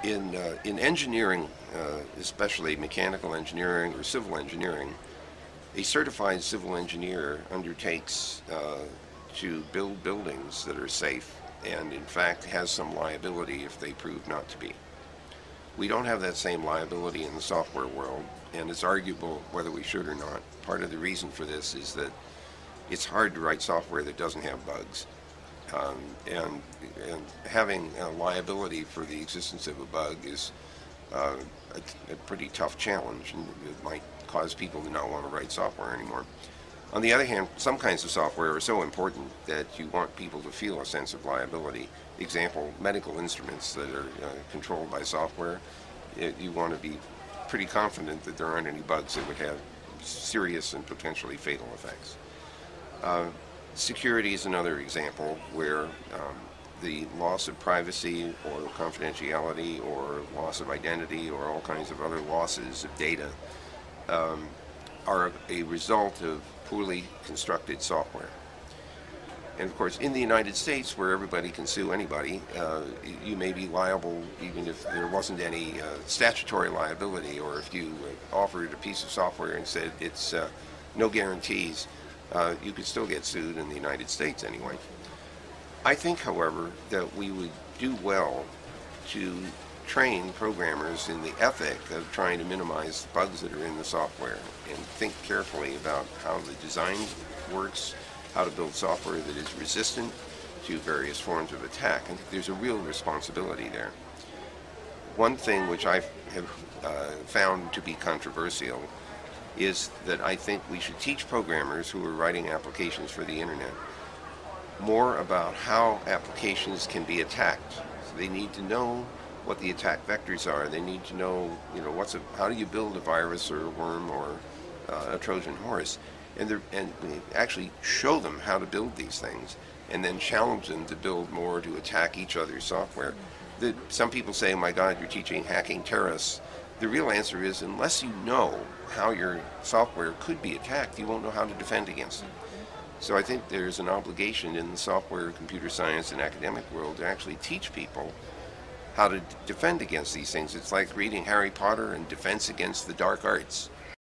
In engineering, especially mechanical engineering or civil engineering, a certified civil engineer undertakes to build buildings that are safe and in fact has some liability if they prove not to be. We don't have that same liability in the software world, and it's arguable whether we should or not. Part of the reason for this is that it's hard to write software that doesn't have bugs. Um, and, and having a liability for the existence of a bug is a pretty tough challenge, and it might cause people to not want to write software anymore. On the other hand, some kinds of software are so important that you want people to feel a sense of liability. Example, medical instruments that are controlled by software, you want to be pretty confident that there aren't any bugs that would have serious and potentially fatal effects. Security is another example where the loss of privacy or confidentiality or loss of identity or all kinds of other losses of data are a result of poorly constructed software. And of course, in the United States, where everybody can sue anybody, you may be liable even if there wasn't any statutory liability, or if you offered a piece of software and said it's no guarantees, you could still get sued in the United States anyway. I think, however, that we would do well to train programmers in the ethic of trying to minimize bugs that are in the software and think carefully about how the design works, how to build software that is resistant to various forms of attack. I think there's a real responsibility there. One thing which I have found to be controversial is that I think we should teach programmers who are writing applications for the internet more about how applications can be attacked. So they need to know what the attack vectors are. They need to know, how do you build a virus or a worm or a Trojan horse, and actually show them how to build these things, and then challenge them to build more to attack each other's software. Some people say, "Oh my God, you're teaching hacking terrorists." The real answer is, unless you know how your software could be attacked, you won't know how to defend against it. So I think there's an obligation in the software, computer science, and academic world to actually teach people how to defend against these things. It's like reading Harry Potter and Defense Against the Dark Arts.